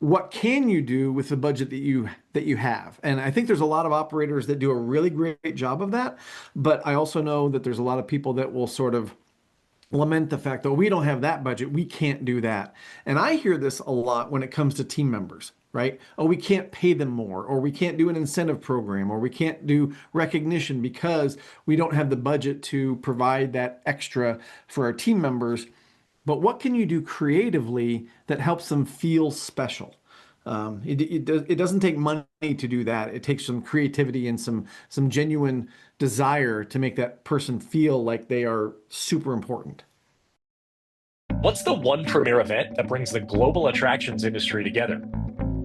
what can you do with the budget that you have? And I think there's a lot of operators that do a really great job of that, but I also know that there's a lot of people that will sort of lament the fact that we don't have that budget, we can't do that. And I hear this a lot when it comes to team members, right? Oh, we can't pay them more, or we can't do an incentive program, or we can't do recognition because we don't have the budget to provide that extra for our team members. But what can you do creatively that helps them feel special? It doesn't take money to do that. It takes some creativity and some genuine desire to make that person feel like they are super important. What's the one premier event that brings the global attractions industry together?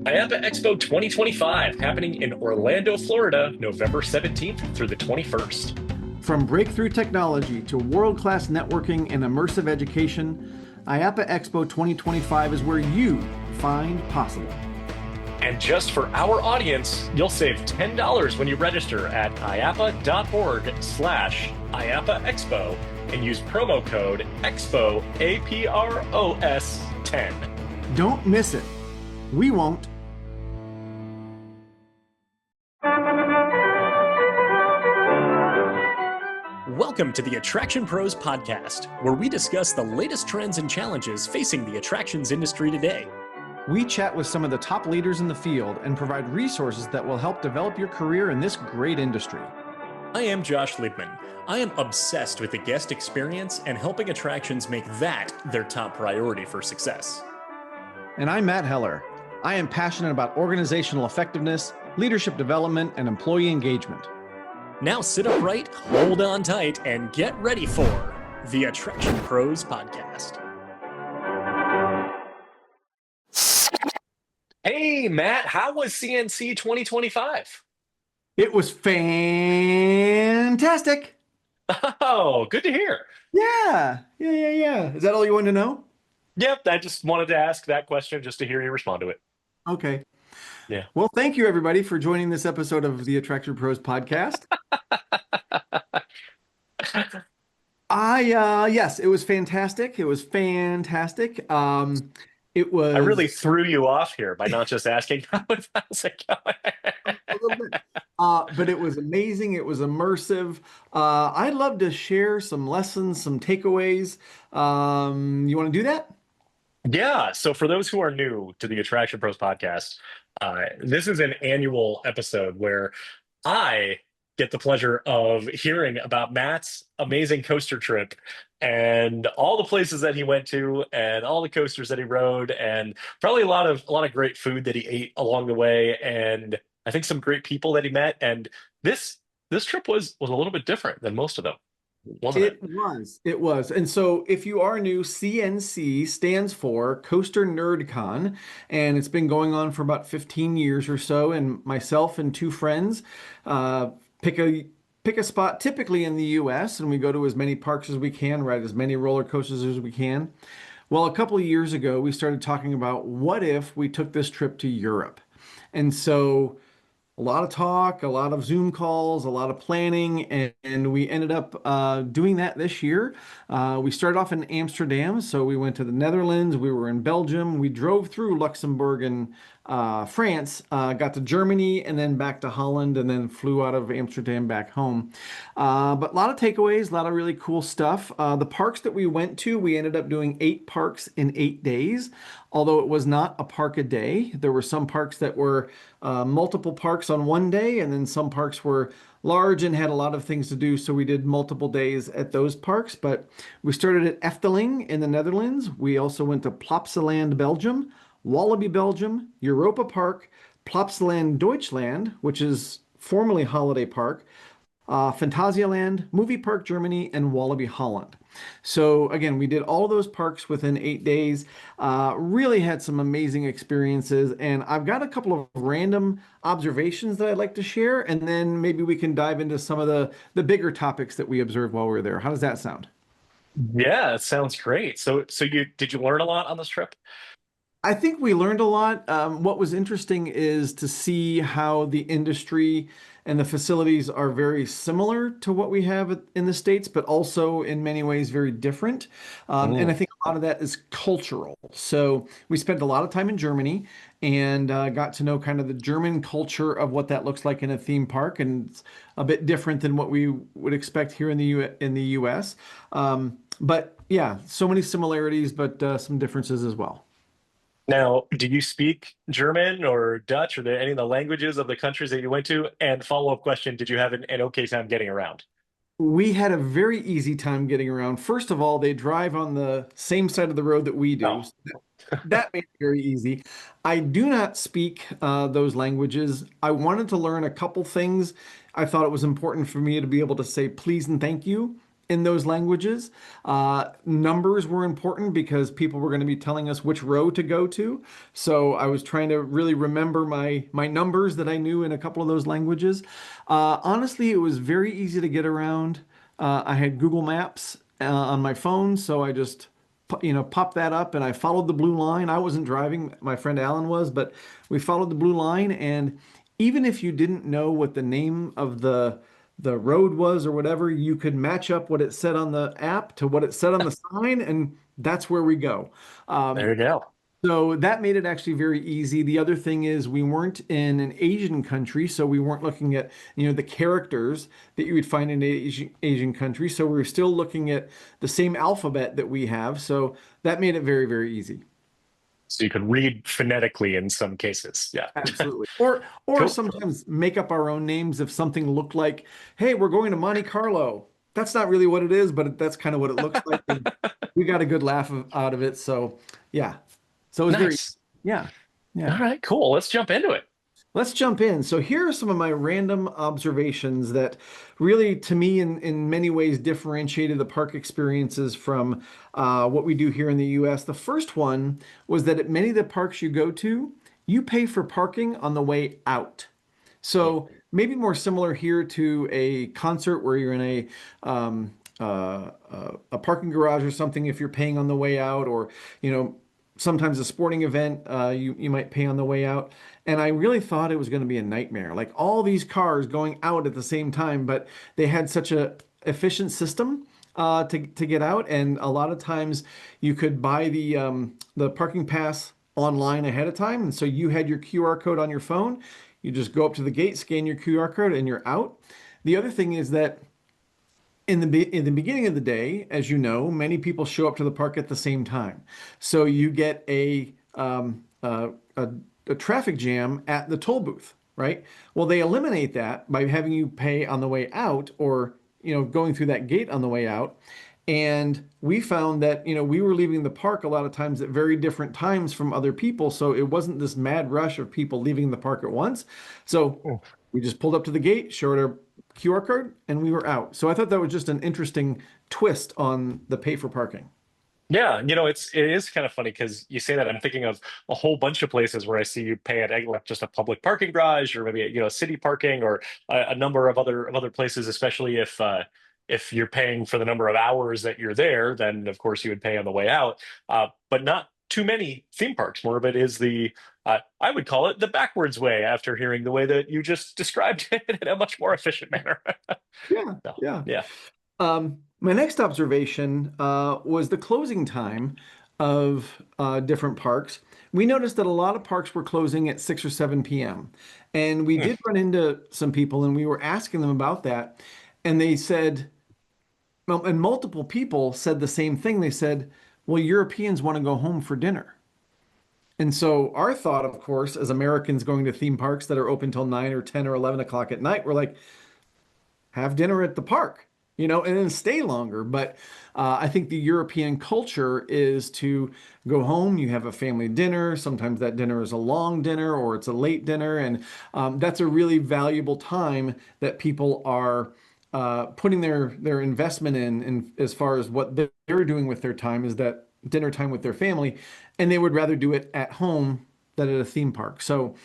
IAPA Expo 2025, happening in Orlando, Florida, November 17th through the 21st. From breakthrough technology to world-class networking and immersive education, IAPA Expo 2025 is where you find possible. And just for our audience, you'll save $10 when you register at iapa.org/IAPA Expo and use promo code EXPO, APROS 10. Don't miss it. We won't. Welcome to the Attraction Pros Podcast, where we discuss the latest trends and challenges facing the attractions industry today. We chat with some of the top leaders in the field and provide resources that will help develop your career in this great industry. I am Josh Liebman. I am obsessed with the guest experience and helping attractions make that their top priority for success. And I'm Matt Heller. I am passionate about organizational effectiveness, leadership development, and employee engagement. Now sit upright, hold on tight, and get ready for the Attraction Pros Podcast. Hey, Matt, how was CNC 2025? It was fantastic. Oh, good to hear. Yeah. Is that all you wanted to know? Yep, I just wanted to ask that question just to hear you respond to it. Okay. Yeah. Well, thank you everybody for joining this episode of the Attraction Pros podcast. Yes, it was fantastic. It was fantastic. It was I really threw you off here by not just asking how's it going. a little bit. But it was amazing. It was immersive. I'd love to share some lessons, some takeaways. You want to do that? Yeah. So for those who are new to the Attraction Pros podcast, this is an annual episode where I get the pleasure of hearing about Matt's amazing coaster trip and all the places that he went to and all the coasters that he rode and probably a lot of great food that he ate along the way and I think some great people that he met. And this trip was a little bit different than most of them, wasn't it? It was. And so if you are new, CNC stands for CoasterNerdCon, and it's been going on for about 15 years or so. And myself and two friends pick a spot typically in the US, and we go to as many parks as we can, ride as many roller coasters as we can. Well, a couple of years ago, we started talking about what if we took this trip to Europe. And so a lot of talk, a lot of Zoom calls, a lot of planning, and we ended up doing that this year. We started off in Amsterdam, so we went to the Netherlands, we were in Belgium, we drove through Luxembourg and France, got to Germany, and then back to Holland, and then flew out of Amsterdam back home. But a lot of takeaways, a lot of really cool stuff. The parks that we went to, we ended up doing 8 parks in 8 days, although it was not a park a day. There were some parks that were multiple parks on one day, and then some parks were large and had a lot of things to do, so we did multiple days at those parks. But we started at Efteling in the Netherlands. We also went to Plopsaland, Belgium, Wallaby, Belgium, Europa Park, Plopsaland, Deutschland, which is formerly Holiday Park, Phantasialand, Movie Park, Germany, and Wallaby, Holland. So again, we did all those parks within 8 days, really had some amazing experiences, and I've got a couple of random observations that I'd like to share, and then maybe we can dive into some of the bigger topics that we observed while we were there. How does that sound? Yeah, it sounds great. So did you learn a lot on this trip? I think we learned a lot. What was interesting is to see how the industry and the facilities are very similar to what we have in the States, but also in many ways very different. And I think a lot of that is cultural. So we spent a lot of time in Germany and got to know kind of the German culture of what that looks like in a theme park, and it's a bit different than what we would expect here in the U.S. But yeah, so many similarities, but some differences as well. Now, do you speak German or Dutch or any of the languages of the countries that you went to? And follow-up question, did you have an okay time getting around? We had a very easy time getting around. First of all, they drive on the same side of the road that we do. No. So that made it very easy. I do not speak those languages. I wanted to learn a couple things. I thought it was important for me to be able to say please and thank you in those languages. Numbers were important because people were going to be telling us which row to go to. So I was trying to really remember my numbers that I knew in a couple of those languages. Honestly, it was very easy to get around. I had Google Maps on my phone, so I just popped that up and I followed the blue line. I wasn't driving, my friend Alan was, but we followed the blue line. And even if you didn't know what the name of the road was or whatever, you could match up what it said on the app to what it said on the sign, and that's where we go. There you go. So that made it actually very easy. The other thing is we weren't in an Asian country, so we weren't looking at, the characters that you would find in an Asian country. So we were still looking at the same alphabet that we have. So that made it very, very easy. So you could read phonetically in some cases. Yeah. Absolutely. Or Cool. sometimes make up our own names if something looked like, hey, we're going to Monte Carlo. That's not really what it is, but that's kind of what it looks like. And we got a good laugh out of it. So yeah. So it was very, Nice. yeah. All Yeah. right, cool. Let's jump into it. Let's jump in. So here are some of my random observations that really, to me, in many ways, differentiated the park experiences from what we do here in the US. The first one was that at many of the parks you go to, you pay for parking on the way out. So maybe more similar here to a concert where you're in a parking garage or something if you're paying on the way out, or sometimes a sporting event you might pay on the way out. And I really thought it was going to be a nightmare, like all these cars going out at the same time, but they had such a efficient system to get out, and a lot of times you could buy the parking pass online ahead of time, and so you had your QR code on your phone. You just go up to the gate, scan your QR code, and you're out. The other thing is that in the beginning of the day, as you know, many people show up to the park at the same time. So you get a traffic jam at the toll booth, right? Well, they eliminate that by having you pay on the way out, or going through that gate on the way out. And we found that we were leaving the park a lot of times at very different times from other people, so it wasn't this mad rush of people leaving the park at once. So Oh. we just pulled up to the gate, showed our QR code, and we were out. So I thought that was just an interesting twist on the pay for parking. Yeah, it is kind of funny because you say that I'm thinking of a whole bunch of places where I see you pay at like just a public parking garage or maybe city parking or a number of other places, especially if you're paying for the number of hours that you're there, then of course you would pay on the way out. But not too many theme parks. More of it is the I would call it the backwards way after hearing the way that you just described it in a much more efficient manner. Yeah, So, yeah. yeah. My next observation was the closing time of different parks. We noticed that a lot of parks were closing at 6 or 7 p.m. And we Hmm. did run into some people and we were asking them about that. And they said, well, and multiple people said the same thing. They said, well, Europeans want to go home for dinner. And so our thought, of course, as Americans going to theme parks that are open till 9 or 10 or 11 o'clock at night, we're like, have dinner at the park, and then stay longer. But I think the European culture is to go home, you have a family dinner. Sometimes that dinner is a long dinner or it's a late dinner. And that's a really valuable time that people are putting their investment in as far as what they're doing with their time is that dinner time with their family. And they would rather do it at home than at a theme park. So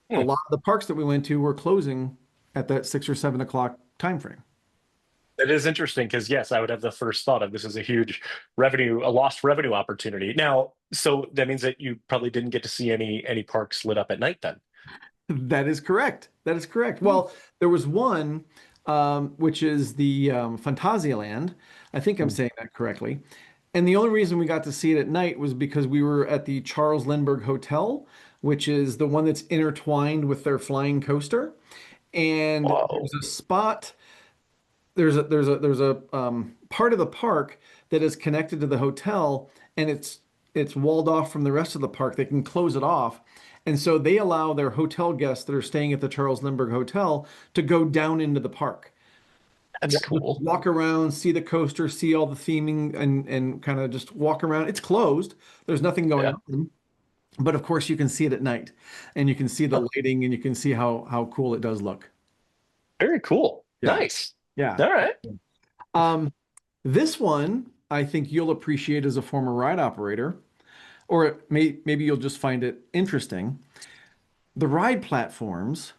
a Hmm. lot of the parks that we went to were closing at that 6 or 7 o'clock time frame. It is interesting because yes, I would have the first thought of this is a huge a lost revenue opportunity. Now, so that means that you probably didn't get to see any parks lit up at night then. That is correct. That is correct. Hmm. Well, there was one, which is the Phantasialand. I think I'm saying that correctly. And the only reason we got to see it at night was because we were at the Charles Lindbergh Hotel, which is the one that's intertwined with their flying coaster. And Whoa. there's a spot, there's a part of the park that is connected to the hotel, and it's walled off from the rest of the park. They can close it off. And so they allow their hotel guests that are staying at the Charles Lindbergh Hotel to go down into the park. That's cool. Walk around, see the coaster, see all the theming, and kind of just walk around. It's closed. There's nothing going Yeah. on. But of course, you can see it at night, and you can see the Huh. lighting, and you can see how cool it does look. Very cool. Yeah, Nice. yeah. All right. Um, this one I think you'll appreciate as a former ride operator, or maybe you'll just find it interesting. The ride platforms,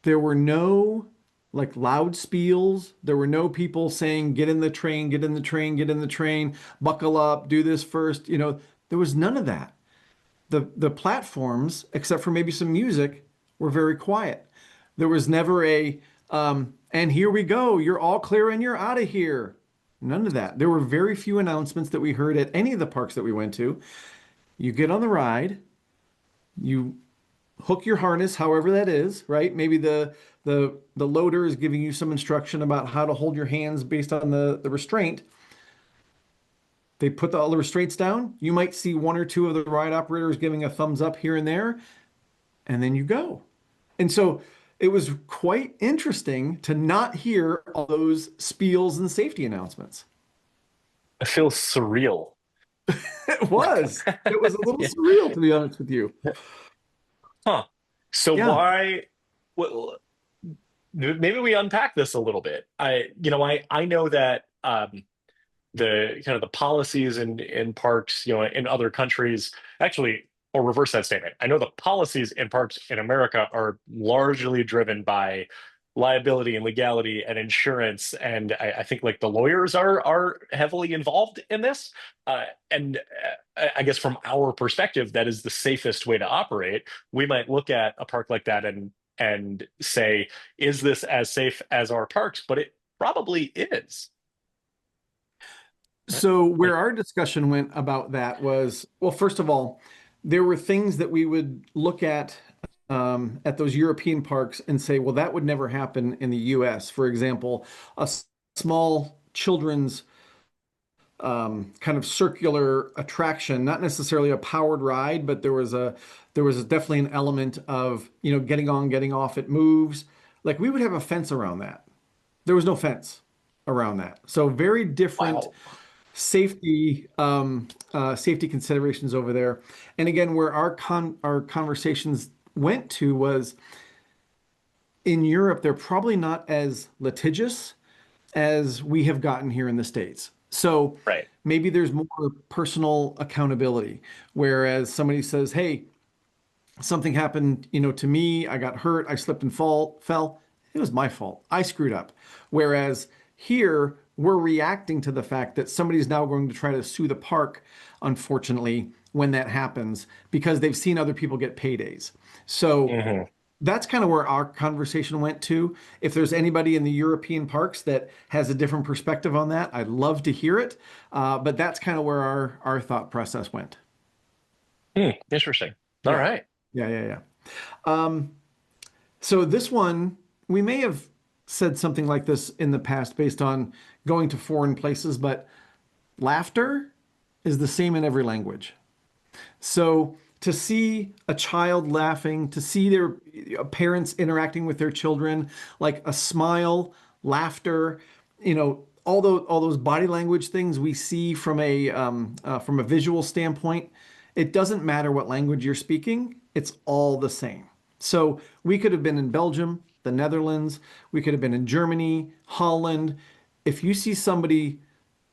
there were no like loud spiels. There were no people saying, get in the train, get in the train, get in the train, buckle up, do this first. There was none of that. The platforms, except for maybe some music, were very quiet. There was never and here we go, you're all clear and you're out of here. None of that. There were very few announcements that we heard at any of the parks that we went to. You get on the ride, you hook your harness, however that is, right? Maybe the loader is giving you some instruction about how to hold your hands based on the restraint. They put all the restraints down. You might see one or two of the ride operators giving a thumbs up here and there, and then you go. And so it was quite interesting to not hear all those spiels and safety announcements. It feels surreal. It was. It was a little Yeah. surreal, to be honest with you. Huh. So Yeah. why? Well, maybe we unpack this a little bit. I know that the kind of the policies in parks, in other countries, actually, or reverse that statement. I know the policies in parks in America are largely driven by liability and legality and insurance, and I think like the lawyers are heavily involved in this. And I guess from our perspective, that is the safest way to operate. We might look at a park like that and say, is this as safe as our parks? But it probably is. Right? So where Like, our discussion went about that was, well, first of all, there were things that we would look at those European parks and say, well, that would never happen in the US. For example, small children's kind of circular attraction, not necessarily a powered ride, but there was definitely an element of, getting on, getting off, it moves. Like we would have a fence around that. There was no fence around that. So very different wow. safety considerations over there. And again, where our conversations went to was in Europe, they're probably not as litigious as we have gotten here in the States. So Right. maybe there's more personal accountability, whereas somebody says, "Hey, something happened, to me. I got hurt. I slipped and fell. It was my fault. I screwed up." Whereas here, we're reacting to the fact that somebody's now going to try to sue the park, unfortunately, when that happens, because they've seen other people get paydays. So Hmm. that's kind of where our conversation went to. If there's anybody in the European parks that has a different perspective on that, I'd love to hear it. But that's kind of where our thought process went. Interesting. All Yeah, right. yeah, yeah, yeah. Um, So this one, we may have said something like this in the past based on going to foreign places, but laughter is the same in every language. So to see a child laughing, to see their parents interacting with their children, like a smile, laughter, all those body language things we see from a visual standpoint, it doesn't matter what language you're speaking, it's all the same. So we could have been in Belgium, the Netherlands, we could have been in Germany, Holland. If you see somebody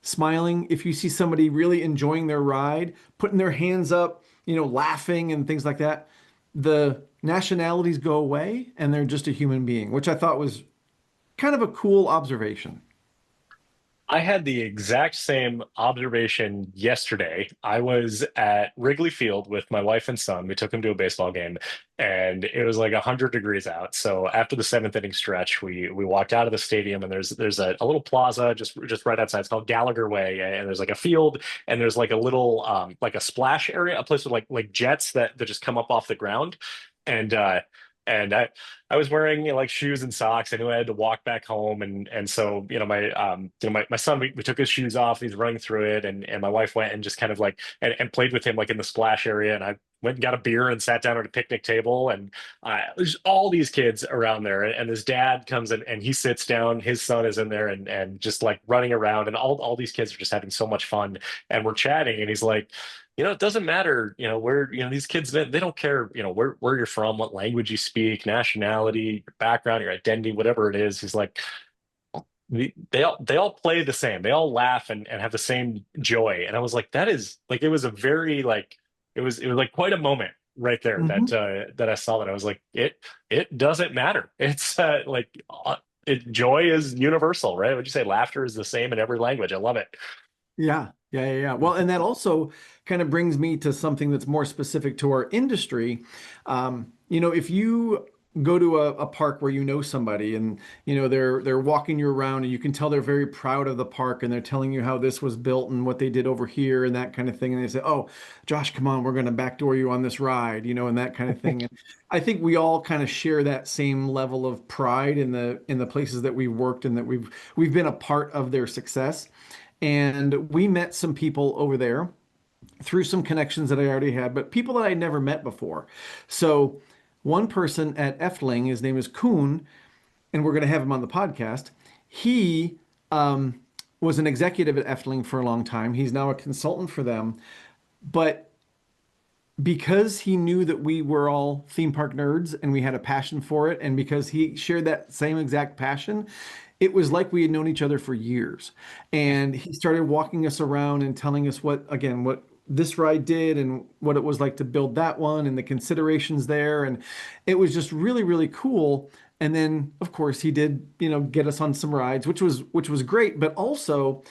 smiling, if you see somebody really enjoying their ride, putting their hands up, laughing and things like that, the nationalities go away and they're just a human being, which I thought was kind of a cool observation. I had the exact same observation yesterday. I was at Wrigley Field with my wife and son. We took him to a baseball game, and it was like 100 degrees out. So after the seventh inning stretch, we walked out of the stadium, and there's a little plaza just right outside. It's called Gallagher Way, and there's like a field, and there's like a little like a splash area, a place with like jets that just come up off the ground, and I was wearing, like shoes and socks. I knew I had to walk back home, and so my son, we took his shoes off. He's running through it, and my wife went and just kind of like and played with him like in the splash area. And I went and got a beer and sat down at a picnic table, and there's all these kids around there. And his dad comes in and he sits down. His son is in there and just like running around, and all these kids are just having so much fun. And we're chatting, and he's like, it doesn't matter, where, these kids, they don't care, where you're from, what language you speak, nationality, your background, your identity, whatever it is. He's like, they all play the same. They all laugh and have the same joy. And I was like, that is like, it was a very like, it was like quite a moment right there Mhm. that I saw that. I was like, it doesn't matter. It's joy is universal, right? Would you say laughter is the same in every language? I love it. Yeah, yeah, yeah, yeah. Well, and that also kind of brings me to something that's more specific to our industry. If you go to a park where you know somebody and they're walking you around and you can tell they're very proud of the park and they're telling you how this was built and what they did over here and that kind of thing. And they say, "Oh, Josh, come on, we're going to backdoor you on this ride," and that kind of thing. And I think we all kind of share that same level of pride in the places that we've worked and that we've been a part of their success. And we met some people over there through some connections that I already had, but people that I never met before. So one person at Efteling, his name is Kuhn, and we're going to have him on the podcast. He was an executive at Efteling for a long time. He's now a consultant for them. But because he knew that we were all theme park nerds and we had a passion for it, and because he shared that same exact passion, it was like we had known each other for years. And he started walking us around and telling us what this ride did and what it was like to build that one and the considerations there. And it was just really, really cool. And then, of course, he did, get us on some rides, which was great. But also,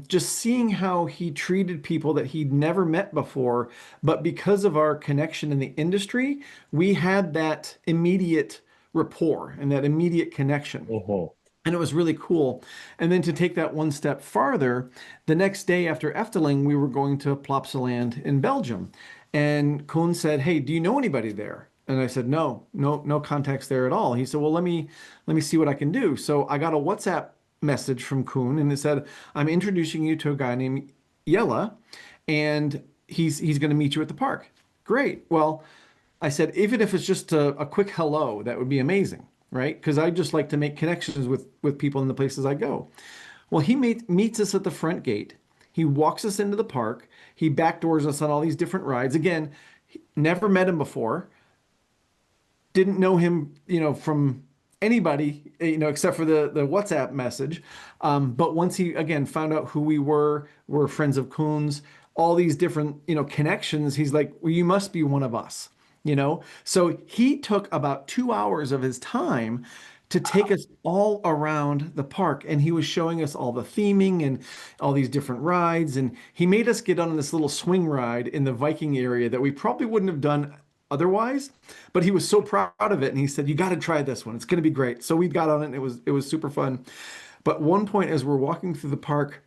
just seeing how he treated people that he'd never met before, but because of our connection in the industry, we had that immediate rapport and that immediate connection. Mhm. And it was really cool. And then to take that one step farther, the next day after Efteling, we were going to Plopsaland in Belgium. And Koen said, "Hey, do you know anybody there?" And I said, "No, no, no contacts there at all." He said, "Well, let me see what I can do." So I got a WhatsApp message from Koen and it said, "I'm introducing you to a guy named Yella, and he's going to meet you at the park." Great. Well, I said, even if it's just a quick hello, that would be amazing, right? Because I just like to make connections with people in the places I go. Well, meets us at the front gate. He walks us into the park. He backdoors us on all these different rides. Again, never met him before. Didn't know him, from anybody, except for the WhatsApp message. But once he again found out who we're friends of Coons, all these different, connections. He's like, "Well, you must be one of us." So he took about 2 hours of his time to take us all around the park, and he was showing us all the theming and all these different rides, and he made us get on this little swing ride in the Viking area that we probably wouldn't have done otherwise, but he was so proud of it, and he said, "You got to try this one, it's going to be great." So we got on it, and it was super fun. But one point, as we're walking through the park,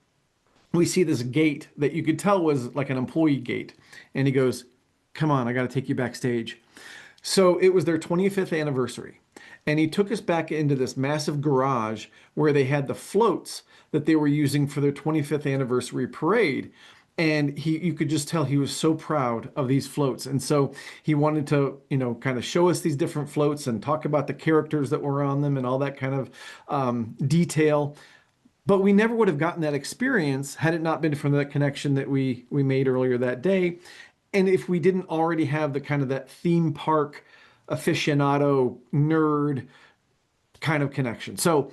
we see this gate that you could tell was like an employee gate. And he goes, "Come on, I got to take you backstage." So it was their 25th anniversary. And he took us back into this massive garage where they had the floats that they were using for their 25th anniversary parade. And you could just tell he was so proud of these floats. And so he wanted to, kind of show us these different floats and talk about the characters that were on them and all that kind of detail. But we never would have gotten that experience had it not been for that connection that we made earlier that day. And if we didn't already have the kind of that theme park aficionado nerd kind of connection. So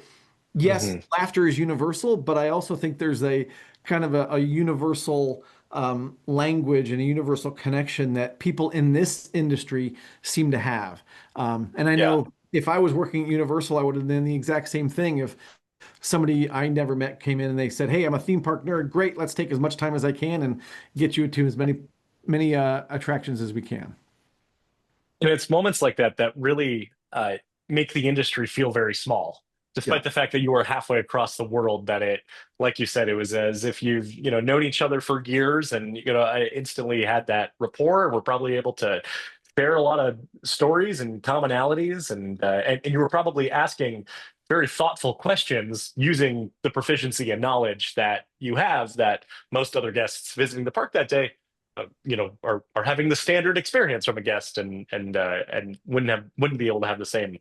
yes, Mhm. laughter is universal, but I also think there's a kind of a universal language and a universal connection that people in this industry seem to have. And I Yeah. know if I was working at Universal, I would have done the exact same thing. somebody I never met came in and they said, "Hey, I'm a theme park nerd. Great, let's take as much time as I can and get you to as many attractions as we can." And it's moments like that that really make the industry feel very small, Yeah. despite the fact that you are halfway across the world. That it, like you said, it was as if you've known each other for years, and I instantly had that rapport. We're probably able to share a lot of stories and commonalities, and you were probably asking very thoughtful questions using the proficiency and knowledge that you have that most other guests visiting the park that day are having the standard experience from a guest, and wouldn't be able to have the same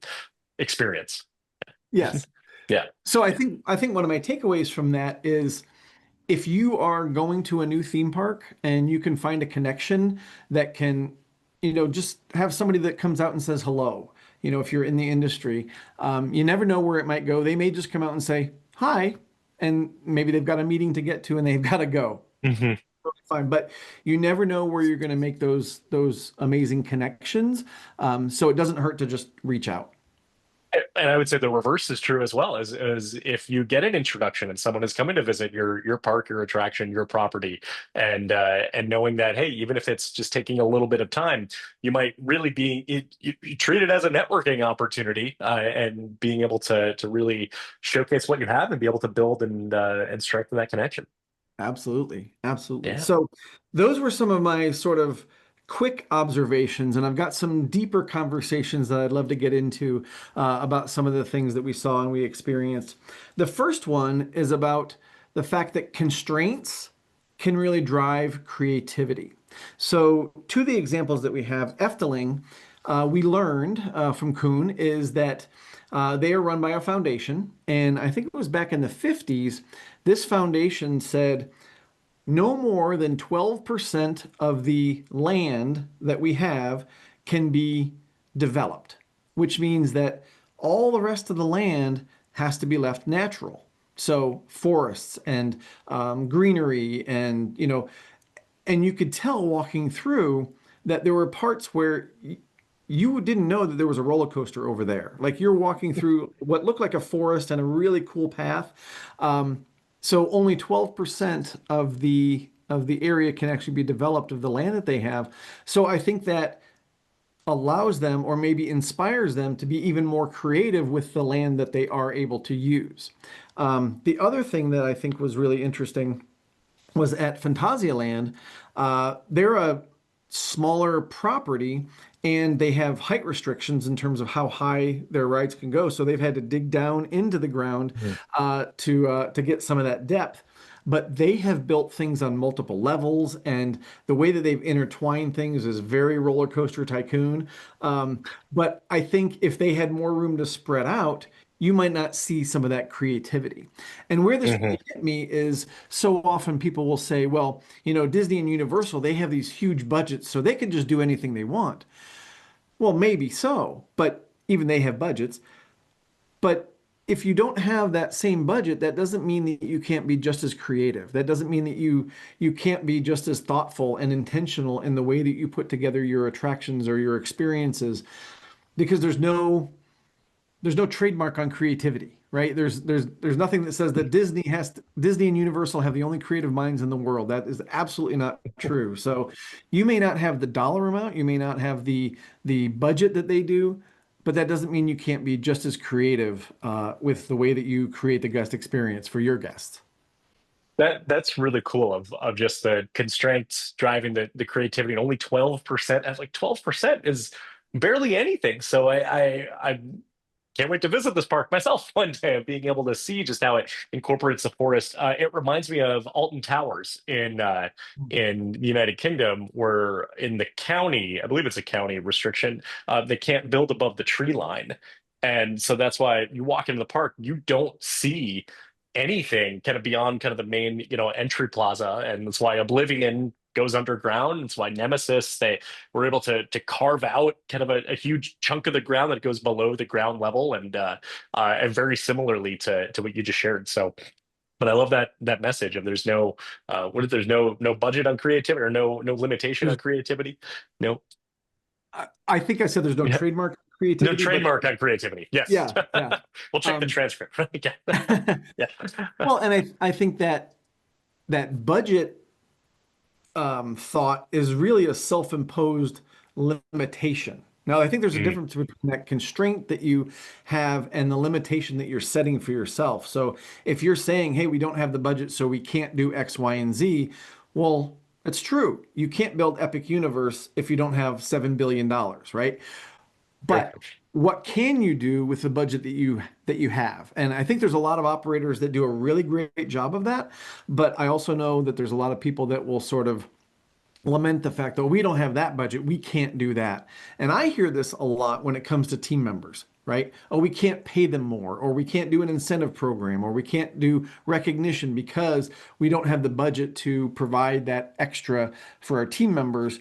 experience. Yes. Yeah. So I think one of my takeaways from that is if you are going to a new theme park and you can find a connection that can, just have somebody that comes out and says hello, if you're in the industry, you never know where it might go. They may just come out and say hi, and maybe they've got a meeting to get to and they've got to go. Hmm. Fine, but you never know where you're going to make those amazing connections. So it doesn't hurt to just reach out. And I would say the reverse is true as well, as if you get an introduction and someone is coming to visit your park, your attraction, your property, and knowing that, hey, even if it's just taking a little bit of time, you might really you treat it as a networking opportunity, and being able to really showcase what you have and be able to build and strengthen that connection. Absolutely. Absolutely. Yeah. So those were some of my sort of quick observations, and I've got some deeper conversations that I'd love to get into about some of the things that we saw and we experienced. The first one is about the fact that constraints can really drive creativity. So, two of the examples that we have, Efteling, we learned from Kuhn is that they are run by a foundation, and I think it was back in the 50s, this foundation said no more than 12% of the land that we have can be developed, which means that all the rest of the land has to be left natural. So forests and greenery, and you could tell walking through that there were parts where you didn't know that there was a roller coaster over there. Like you're walking through what looked like a forest and a really cool path. So only 12% of the area can actually be developed of the land that they have. So I think that allows them or maybe inspires them to be even more creative with the land that they are able to use. The other thing that I think was really interesting was at Phantasialand. They're a smaller property and they have height restrictions in terms of how high their rides can go. So they've had to dig down into the ground to get some of that depth. But they have built things on multiple levels, and the way that they've intertwined things is very roller coaster tycoon. But I think if they had more room to spread out, you might not see some of that creativity. And where this Hmm. really hit me is so often people will say, well, Disney and Universal, they have these huge budgets, so they can just do anything they want. Well, maybe so, but even they have budgets. But if you don't have that same budget, that doesn't mean that you can't be just as creative. That doesn't mean that you can't be just as thoughtful and intentional in the way that you put together your attractions or your experiences, because there's no trademark on creativity, right? There's nothing that says that Disney and Universal have the only creative minds in the world. That is absolutely not true. So you may not have the dollar amount, you may not have the budget that they do, but that doesn't mean you can't be just as creative with the way that you create the guest experience for your guests. That's really cool of just the constraints driving the creativity, and only 12%. That's like 12% is barely anything. So I can't wait to visit this park myself one day, of being able to see just how it incorporates the forest. It reminds me of Alton Towers in the United Kingdom, where in the county, I believe it's a county restriction, they can't build above the tree line. And so that's why you walk into the park, you don't see anything kind of beyond kind of the main, entry plaza. And that's why Oblivion goes underground. It's why Nemesis, they were able to carve out kind of a huge chunk of the ground that goes below the ground level, and very similarly to what you just shared. So, but I love that message of there's no what if there's no budget on creativity, or no limitation on There's, creativity. No. I think I said there's no Yeah. trademark No creativity, but trademark on creativity. Yes. yeah, yeah. We'll check the Um, transcript. Yeah. Yeah. well, and I think that that budget thought is really a self-imposed limitation. Now, I think there's a Mm, difference between that constraint that you have and the limitation that you're setting for yourself. So if you're saying, hey, we don't have the budget, so we can't do X, Y, and Z, well, it's true. You can't build Epic Universe if you don't have $7 billion, right? sure. But what can you do with the budget that you have? And I think there's a lot of operators that do a really great job of that. But I also know that there's a lot of people that will sort of lament the fact that we don't have that budget, we can't do that. And I hear this a lot when it comes to team members, right? Oh, we can't pay them more, or we can't do an incentive program, or we can't do recognition because we don't have the budget to provide that extra for our team members.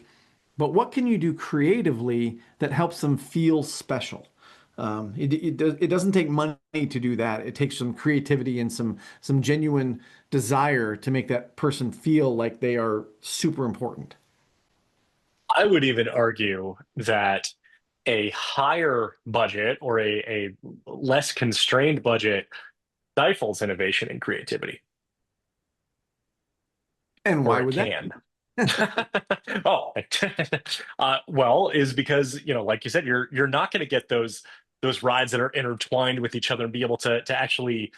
But what can you do creatively that helps them feel special? It doesn't take money to do that. It takes some creativity and some genuine desire to make that person feel like they are super important. I would even argue that a higher budget or a less constrained budget stifles innovation and creativity, And or why it would that can. be? Oh, well, is because, like you said, you're not going to get those rides that are intertwined with each other and be able to actually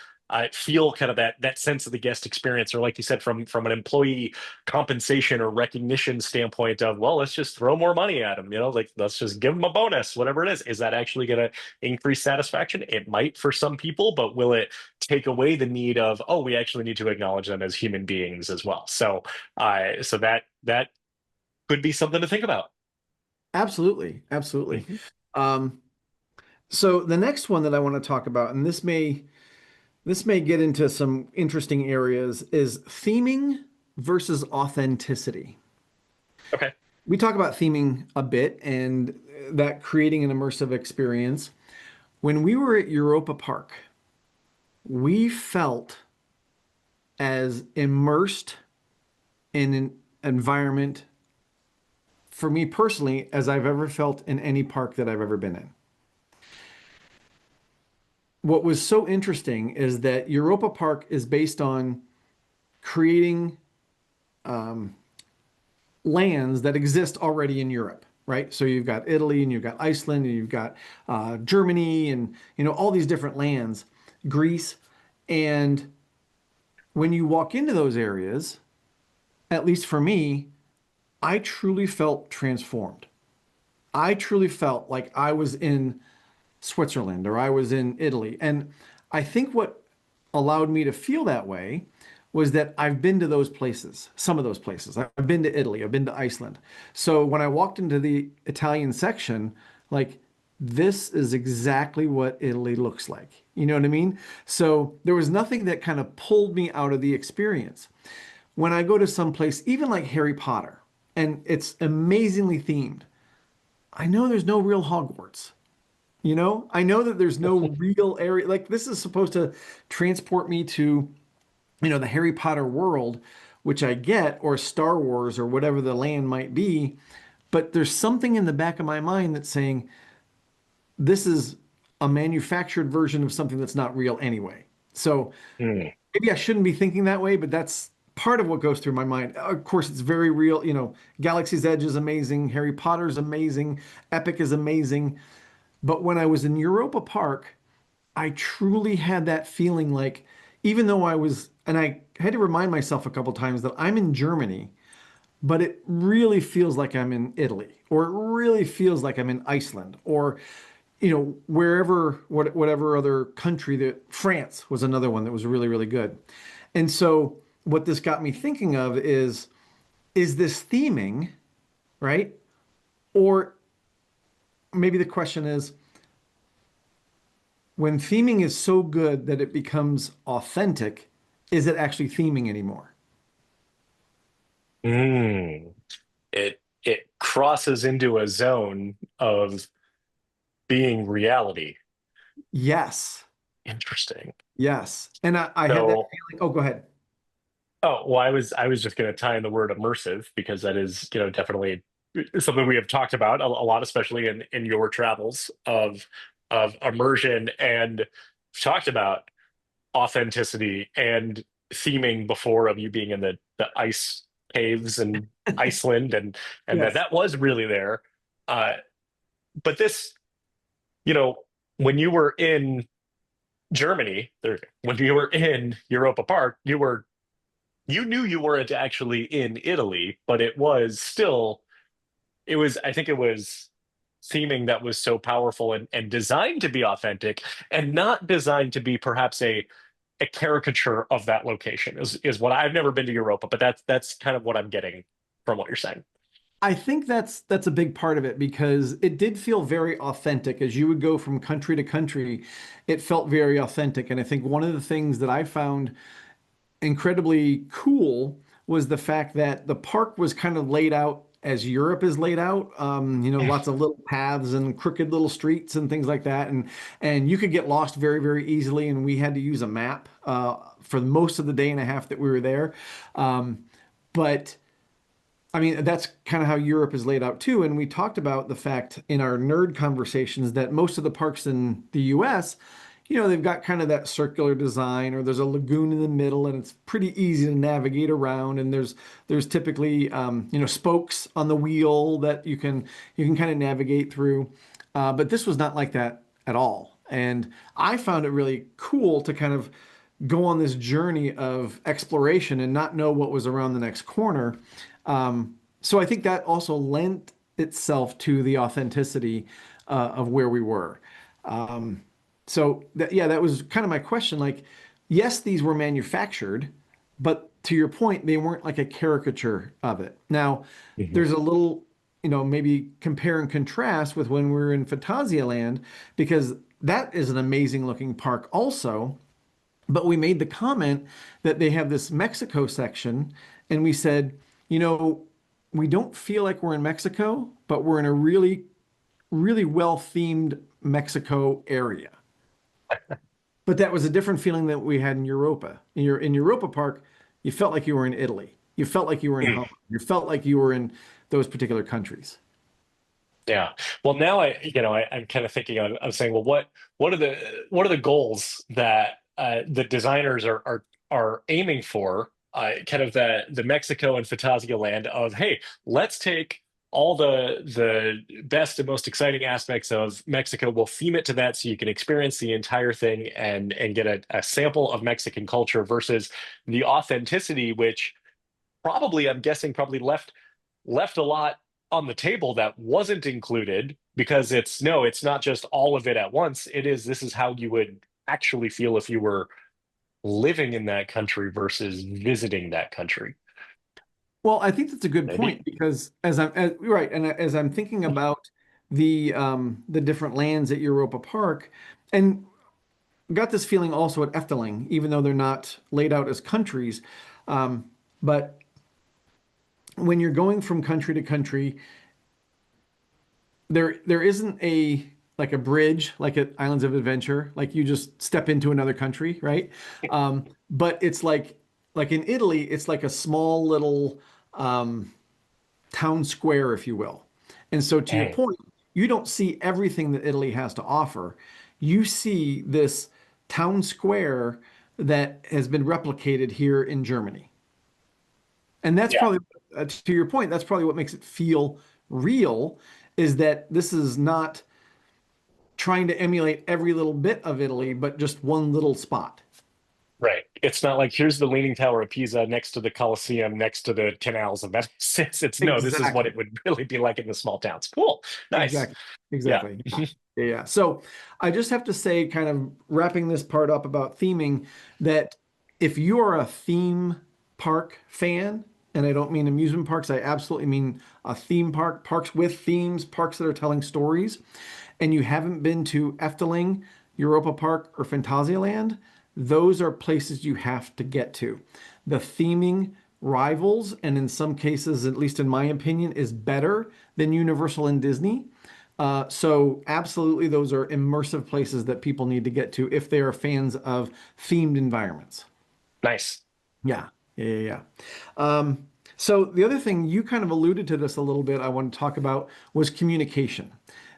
feel kind of that sense of the guest experience, or like you said, from an employee compensation or recognition standpoint of, well, let's just throw more money at them, like let's just give them a bonus, whatever it is. Is that actually going to increase satisfaction? It might for some people, but will it take away the need of, oh, we actually need to acknowledge them as human beings as well? So that could be something to think about. Absolutely, absolutely. Mhm. Um, so the next one that I want to talk about, and this may get into some interesting areas, is theming versus authenticity. Okay. We talk about theming a bit and that creating an immersive experience. When we were at Europa Park, we felt as immersed in an environment, for me personally, as I've ever felt in any park that I've ever been in. What was so interesting is that Europa Park is based on creating lands that exist already in Europe, right? So you've got Italy and you've got Iceland and you've got Germany and all these different lands, Greece. And when you walk into those areas, at least for me, I truly felt transformed. I truly felt like I was in Switzerland or I was in Italy. And I think what allowed me to feel that way was that I've been to those places, some of those places. I've been to Italy, I've been to Iceland. So when I walked into the Italian section, like this is exactly what Italy looks like. You know what I mean? So there was nothing that kind of pulled me out of the experience. When I go to some place, even like Harry Potter, and it's amazingly themed, I know there's no real Hogwarts. I know that there's no real area. Like this is supposed to transport me to, the Harry Potter world, which I get, or Star Wars or whatever the land might be. But there's something in the back of my mind that's saying this is a manufactured version of something that's not real anyway. So Mm. maybe I shouldn't be thinking that way, but that's part of what goes through my mind. Of course, it's very real. Galaxy's Edge is amazing. Harry Potter is amazing. Epic is amazing. But when I was in Europa Park, I truly had that feeling like, even though and I had to remind myself a couple times that I'm in Germany, but it really feels like I'm in Italy, or it really feels like I'm in Iceland, or, wherever, whatever other country that France was another one that was really, really good. And so what this got me thinking of is this theming, right? Or maybe the question is, when theming is so good that it becomes authentic, is it actually theming anymore? Mm. It crosses into a zone of being reality. Yes. Interesting. Yes. And I had that So, feeling. Oh, go ahead. oh, well, I was just going to tie in the word immersive because that is, definitely. something we have talked about a lot, especially in your travels of immersion, and talked about authenticity and theming before, of you being in the ice caves in Iceland, and that Yes. that was really there. Uh, but this, you know, when you were in Germany, when you were in Europa Park, you knew you weren't actually in Italy, but it was still, I think it was theming that was so powerful and designed to be authentic, and not designed to be perhaps a caricature of that location, is what I've never been to Europa, but that's kind of what I'm getting from what you're saying. I think that's a big part of it because it did feel very authentic. As you would go from country to country, it felt very authentic. And I think one of the things that I found incredibly cool was the fact that the park was kind of laid out as Europe is laid out. Lots of little paths and crooked little streets and things like that, and you could get lost very, very easily. And we had to use a map for most of the day and a half that we were there. But I mean, that's kind of how Europe is laid out too. And we talked about the fact in our nerd conversations that most of the parks in the US, they've got kind of that circular design, or there's a lagoon in the middle and it's pretty easy to navigate around. And there's typically, spokes on the wheel that you can kind of navigate through. But this was not like that at all. And I found it really cool to kind of go on this journey of exploration and not know what was around the next corner. So I think that also lent itself to the authenticity of where we were. So that was kind of my question. Like, yes, these were manufactured, but to your point, they weren't like a caricature of it. Now, Mhm. there's a little, maybe compare and contrast with when we were in Phantasialand, because that is an amazing looking park also. But we made the comment that they have this Mexico section, and we said, we don't feel like we're in Mexico, but we're in a really, really well themed Mexico area. But that was a different feeling that we had in Europa. In Europa Park, you felt like you were in Italy. You felt like you were in Mm. Holland. You felt like you were in those particular countries. Yeah. Well, now I'm kind of thinking of saying, well, what are the goals that the designers are aiming for? Kind of the Mexico and Fantasia land of, hey, let's take all the best and most exciting aspects of Mexico. We'll theme it to that so you can experience the entire thing and get a sample of Mexican culture, versus the authenticity, which probably, I'm guessing, probably left a lot on the table that wasn't included, because it's not just all of it at once. This is how you would actually feel if you were living in that country versus visiting that country. Well, I think that's a good Maybe. point because right, and as I'm thinking about the different lands at Europa Park, and got this feeling also at Efteling, even though they're not laid out as countries. But when you're going from country to country, there isn't a like a bridge like at Islands of Adventure, like you just step into another country, right? But it's like in Italy, it's like a small little um, town square, if you will. And so, to your Mm. point, you don't see everything that Italy has to offer. You see this town square that has been replicated here in Germany. And that's Yeah. probably, to your point, that's probably what makes it feel real, is that this is not trying to emulate every little bit of Italy, but just one little spot. Right. It's not like, here's the Leaning Tower of Pisa next to the Colosseum, next to the canals of Venice. It's no, this is what Exactly. it would really be like in the small towns. Cool. Nice. Exactly. Yeah. Exactly. Yeah. Yeah. Yeah. So I just have to say, kind of wrapping this part up about theming, that if you are a theme park fan, and I don't mean amusement parks, I absolutely mean a theme park, parks with themes, parks that are telling stories, and you haven't been to Efteling, Europa Park, or Phantasialand, those are places you have to get to. The theming rivals, and in some cases, at least in my opinion, is better than Universal and Disney. So absolutely, those are immersive places that people need to get to if they are fans of themed environments. Nice. Yeah, yeah, yeah, yeah. So the other thing you kind of alluded to this a little bit, I want to talk about was communication.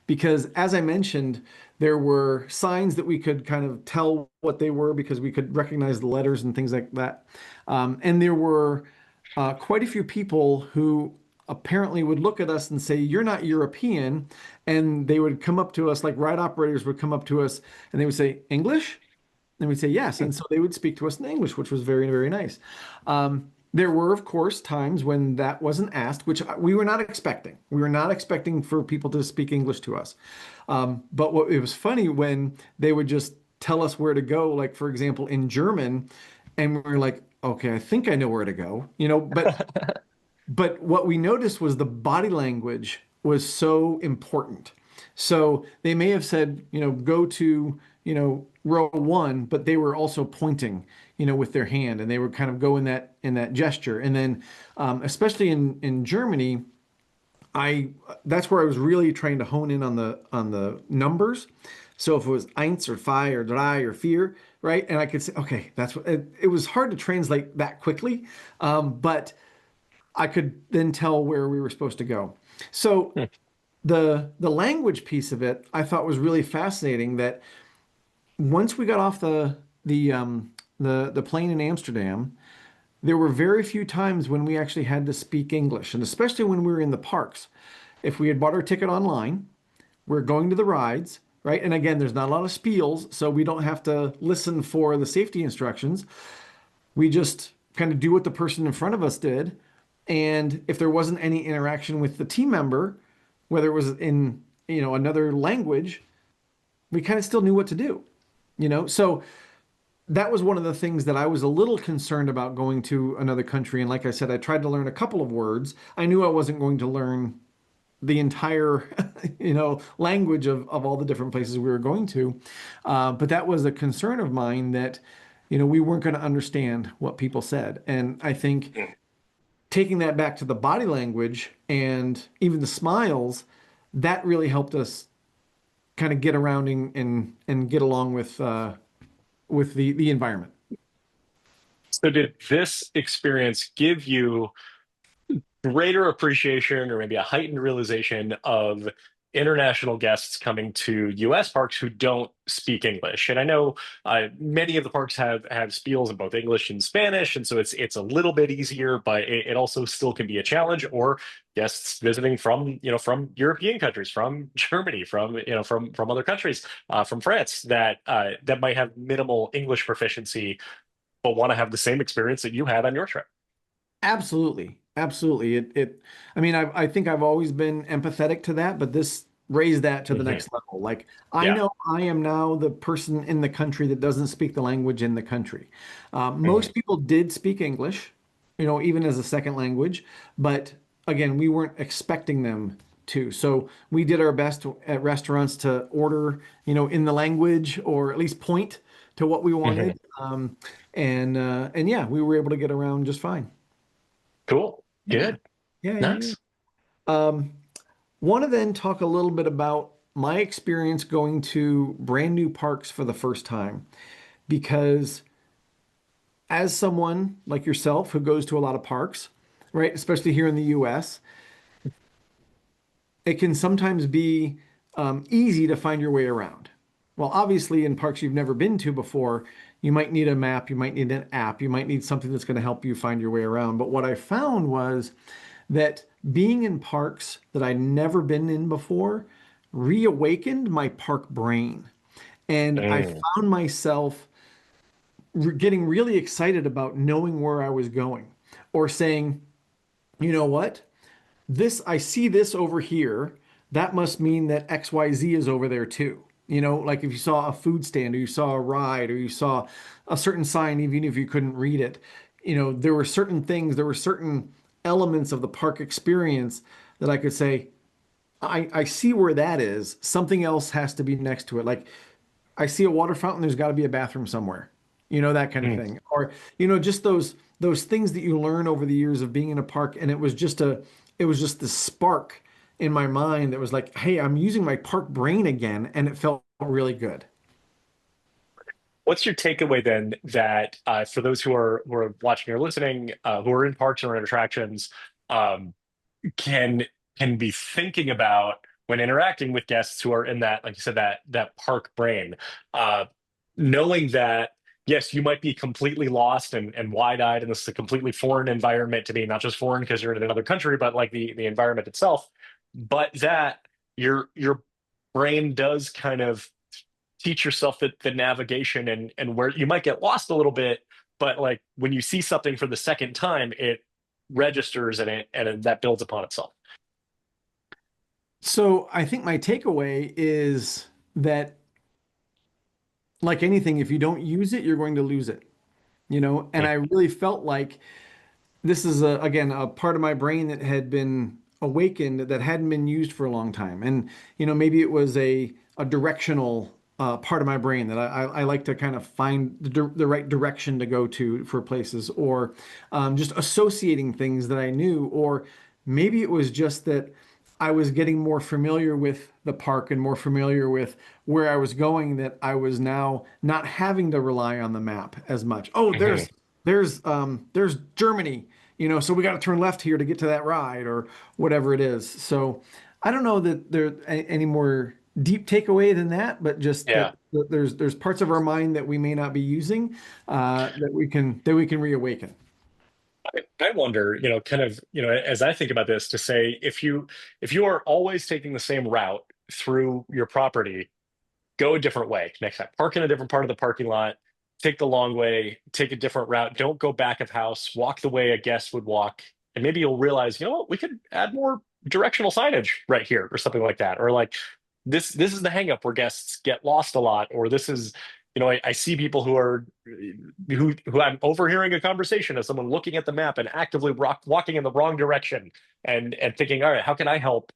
Because as I mentioned, there were signs that we could kind of tell what they were because we could recognize the letters and things like that. And there were quite a few people who apparently would look at us and say, "You're not European." And they would come up to us, like ride operators would come up to us and they would say, "English?" And we'd say yes. And so they would speak to us in English, which was very, very nice. There were, of course, times when that wasn't asked, which we were not expecting. We were not expecting for people to speak English to us. But it was funny when they would just tell us where to go, like, for example, in German, and we were like, okay, I think I know where to go, but what we noticed was the body language was so important. So they may have said, go to, row one, but they were also pointing, with their hand, and they would kind of go in that gesture. And then, especially in Germany, that's where I was really trying to hone in on the numbers. So if it was eins or zwei or drei or vier, right? And I could say, okay, that's what it was hard to translate that quickly, but I could then tell where we were supposed to go. So Hmm. the language piece of it, I thought was really fascinating. That once we got off the plane in Amsterdam, there were very few times when we actually had to speak English, and especially when we were in the parks. If we had bought our ticket online, we're going to the rides, right? And again, there's not a lot of spiels, so we don't have to listen for the safety instructions. We just kind of do what the person in front of us did. And if there wasn't any interaction with the team member, whether it was in, another language, we kind of still knew what to do. So that was one of the things that I was a little concerned about going to another country. And like I said, I tried to learn a couple of words. I knew I wasn't going to learn the entire, language of all the different places we were going to. But that was a concern of mine that, we weren't going to understand what people said. And I think taking that back to the body language and even the smiles, that really helped us kind of get around and get along with the environment. So did this experience give you greater appreciation or maybe a heightened realization of international guests coming to US parks who don't speak English? And I know many of the parks have spiels in both English and Spanish, and so it's a little bit easier, but it also still can be a challenge. Or guests visiting from European countries, from Germany, from other countries, from France that might have minimal English proficiency but want to have the same experience that you had on your trip. Absolutely. Absolutely. I mean, I think I've always been empathetic to that, but this raised that to the Mhm. next level. Like, I Yeah. know I am now the person in the country that doesn't speak the language in the country. Mhm. Most people did speak English, even as a second language, but again, we weren't expecting them to. So we did our best at restaurants to order, in the language or at least point to what we Mhm. wanted. And yeah, we were able to get around just fine. Cool. Yeah. Good. Yeah, yeah, yeah. Nice. Um, Want to then talk a little bit about my experience going to brand new parks for the first time, because as someone like yourself who goes to a lot of parks, right, especially here in the US, it can sometimes be easy to find your way around. Well, obviously, in parks you've never been to before, you might need a map, you might need an app, you might need something that's going to help you find your way around. But what I found was that being in parks that I'd never been in before reawakened my park brain. And I Mm. found myself getting really excited about knowing where I was going, or saying, you know what? I see this over here. That must mean that XYZ is over there too. Like if you saw a food stand or you saw a ride or you saw a certain sign, even if you couldn't read it, there were certain things, there were certain elements of the park experience that I could say, I see where that is. Something else has to be next to it. Like I see a water fountain, there's got to be a bathroom somewhere. That kind of Mm. thing. Or, just those things that you learn over the years of being in a park. And it was just the spark in my mind that was like, hey, I'm using my park brain again, and it felt really good. What's your takeaway then that for those who are watching or listening, who are in parks or in attractions, um, can can be thinking about when interacting with guests who are in that, like you said, that park brain, uh, knowing that yes, you might be completely lost and wide-eyed, and this is a completely foreign environment to me, not just foreign because you're in another country, but like the environment itself, but that your brain does kind of teach yourself the navigation and where you might get lost a little bit, but like when you see something for the second time, it registers and that builds upon itself. So I think my takeaway is that, like anything, if you don't use it, you're going to lose it, you know? And I really felt like this is again a part of my brain that had been awakened that hadn't been used for a long time. And maybe it was a directional part of my brain that I like to kind of find the right direction to go to for places, or just associating things that I knew, or maybe it was just that I was getting more familiar with the park and more familiar with where I was going, that I was now not having to rely on the map as much. Oh, Mhm. there's Germany, so we got to turn left here to get to that ride or whatever it is. So I don't know that there any more deep takeaway than that, but just that, Yeah. there's parts of our mind that we may not be using, that we can reawaken. I wonder, kind of, as I think about this, to say if you are always taking the same route through your property, go a different way next time. Park in a different part of the parking lot. Take the long way. Take a different route. Don't go back of house. Walk the way a guest would walk, and maybe you'll realize, you know what, we could add more directional signage right here, or something like that, or like this is the hang up where guests get lost a lot, or this is. I see people who I'm overhearing a conversation of someone looking at the map and actively walking in the wrong direction, and thinking, all right, how can I help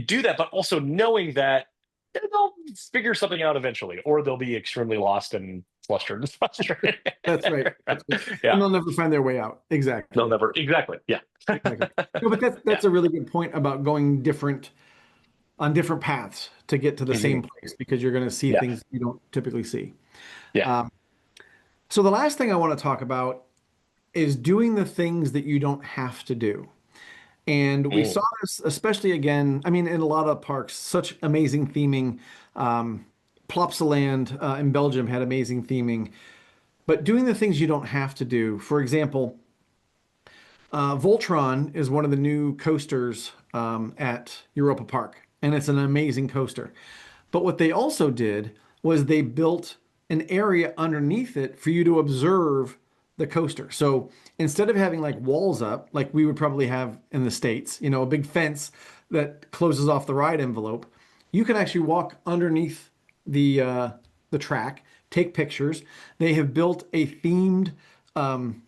do that, but also knowing that they'll figure something out eventually, or they'll be extremely lost and flustered and frustrated. That's right. That's right. And Yeah, they'll never find their way out. they'll Exactly. never exactly. Yeah, Exactly. No, but that's yeah, that's a really good point about going on different paths to get to the hmm same place, because you're going to see yeah, things you don't typically see. yeah. Um, so the last thing I want to talk about is doing the things that you don't have to do. And we saw Mm. this especially again, I mean, in a lot of parks, such amazing theming. Um, Plopsaland in Belgium had amazing theming, but doing the things you don't have to do. For example, Voltron is one of the new coasters at Europa Park, and it's an amazing coaster. But what they also did was they built an area underneath it for you to observe the coaster. So instead of having like walls up, like we would probably have in the States, a big fence that closes off the ride envelope, you can actually walk underneath the track, take pictures. They have built a themed um,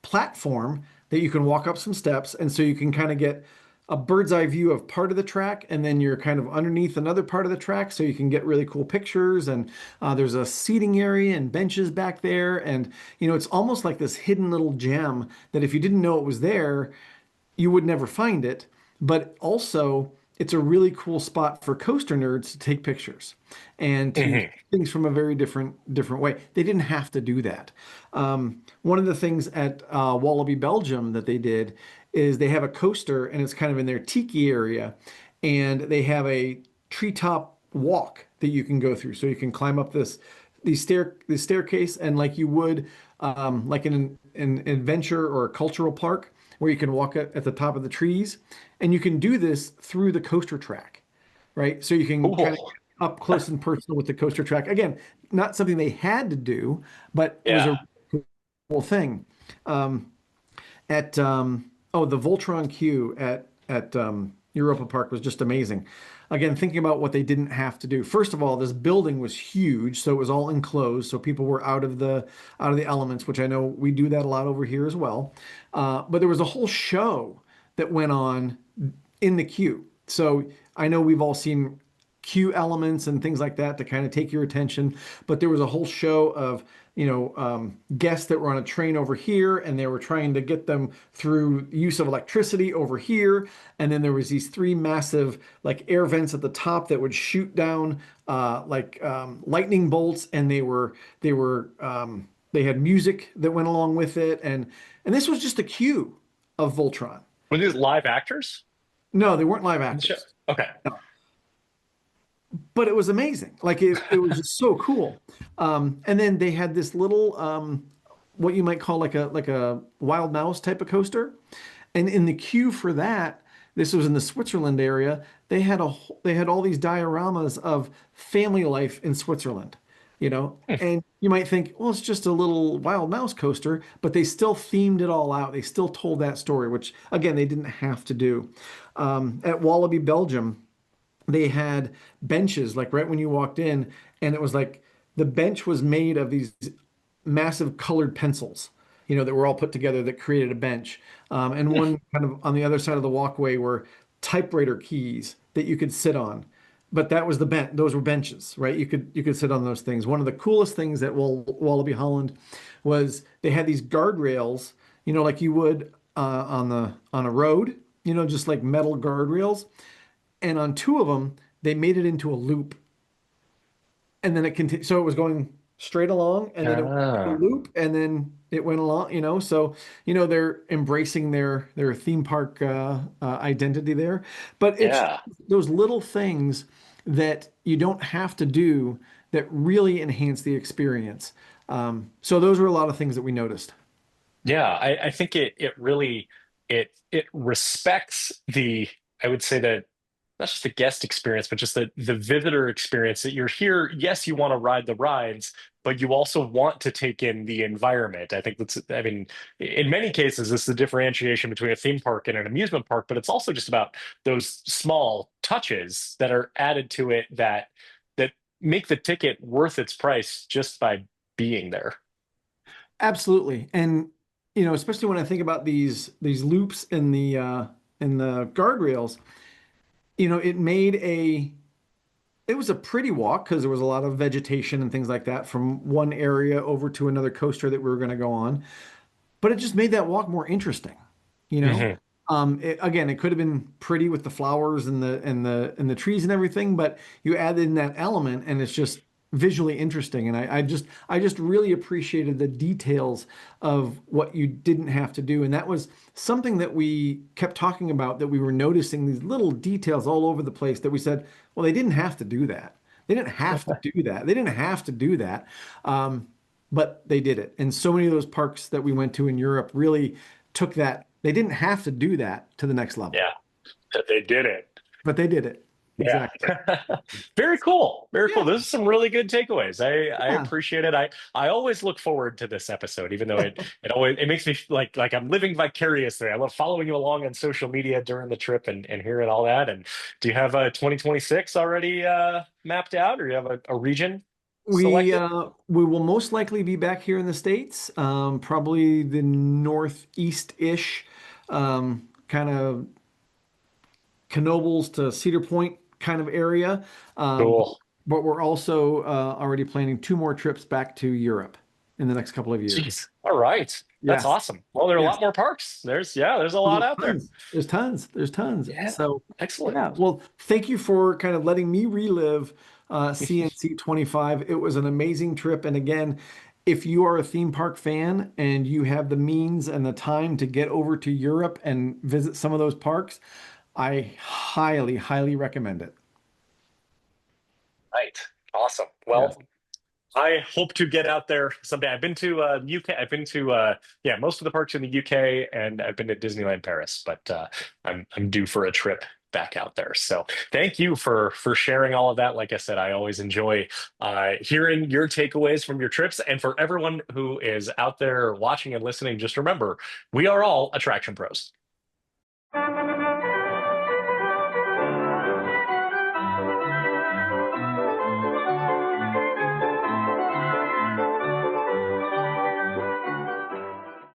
platform that you can walk up some steps, and so you can kind of get a bird's eye view of part of the track, and then you're kind of underneath another part of the track, so you can get really cool pictures. And there's a seating area and benches back there, and it's almost like this hidden little gem that if you didn't know it was there, you would never find it. But also, it's a really cool spot for coaster nerds to take pictures and to see Hmm. things from a very different way. They didn't have to do that. One of the things at Wallaby, Belgium that they did is they have a coaster, and it's kind of in their tiki area, and they have a treetop walk that you can go through. So you can climb up this staircase, and like you would like in an adventure or a cultural park, where you can walk at the top of the trees, and you can do this through the coaster track, right? So you can kind of Cool. get up close and personal with the coaster track. Again, not something they had to do, but it was Yeah. a cool thing. Um, at the Voltron queue at Europa Park was just amazing. Again, thinking about what they didn't have to do. First of all, this building was huge, so it was all enclosed, so people were out of the elements, which I know we do that a lot over here as well. But there was a whole show that went on in the queue. So I know we've all seen queue elements and things like that to kind of take your attention, but there was a whole show of guests that were on a train over here, and they were trying to get them through use of electricity over here. And then there was these three massive like air vents at the top that would shoot down lightning bolts, and they had music that went along with it, and this was just a queue of Voltron. Were these live actors No, they weren't live in the show? actors. Okay. No. But it was amazing. Like it was just so cool. And then they had this little what you might call like a wild mouse type of coaster. And in the queue for that, this was in the Switzerland area, they had all these dioramas of family life in Switzerland, And you might think, well, it's just a little wild mouse coaster, but they still themed it all out. They still told that story, which again, they didn't have to do. At Wallaby, Belgium, they had benches like right when you walked in, and it was like the bench was made of these massive colored pencils, that were all put together that created a bench. And one kind of on the other side of the walkway were typewriter keys that you could sit on. But that was the bench; those were benches, right? You could sit on those things. One of the coolest things at Wallaby Holland was they had these guardrails, like you would on a road, just like metal guardrails. And on two of them, they made it into a loop, and then it continued. So it was going straight along, and then it went into a Ah, loop, and then it went along. So they're embracing their theme park identity there. But it's yeah. those little things that you don't have to do that really enhance the experience. So those were a lot of things that we noticed. Yeah, I think it really it respects the, I would say, that not just the guest experience, but just the visitor experience, that you're here. Yes, you want to ride the rides, but you also want to take in the environment. I think I mean, in many cases, this is the differentiation between a theme park and an amusement park, but it's also just about those small touches that are added to it that make the ticket worth its price just by being there. Absolutely. And especially when I think about these loops in the guardrails, it was a pretty walk because there was a lot of vegetation and things like that from one area over to another coaster that we were going to go on. But it just made that walk more interesting, you know? Hmm. Again, it could have been pretty with the flowers and the trees and everything, but you add in that element and it's just visually interesting. And I just really appreciated the details of what you didn't have to do. And that was something that we kept talking about, that we were noticing these little details all over the place that we said, well, they didn't have to do that. They didn't have to do that. They didn't have to do that. But they did it. And so many of those parks that we went to in Europe really took that. They didn't have to do that to the next level, Yeah, that they did it. but they did it. Yeah. Exactly. Very cool. Very cool. Yeah. Those are some really good takeaways. I Yeah. appreciate it. I always look forward to this episode, even though it makes me like I'm living vicariously. I love following you along on social media during the trip and hearing all that. And do you have a 2026 already mapped out, or you have a region We selected? uh we will most likely be back here in the States, probably the northeast-ish, kind of Knoebels to Cedar Point kind of area. Um, but, Cool. but we're also already planning two more trips back to Europe in the next couple of years. Jeez. All right. That's Yes. awesome. Well, there are a Yes. lot more parks. There's a Oh, lot there's out there. tons. There's tons. There's tons. Yeah. So, Excellent. yeah. Well, thank you for kind of letting me relive CNC 25. It was an amazing trip. And again, if you are a theme park fan and you have the means and the time to get over to Europe and visit some of those parks, I highly, highly recommend it. Right. Awesome. Yes. Well, I hope to get out there someday. I've been to UK. I've been to yeah, most of the parks in the UK, and I've been to Disneyland Paris. But I'm due for a trip back out there. So thank you for sharing all of that. Like I said, I always enjoy hearing your takeaways from your trips. And for everyone who is out there watching and listening, just remember, we are all attraction pros.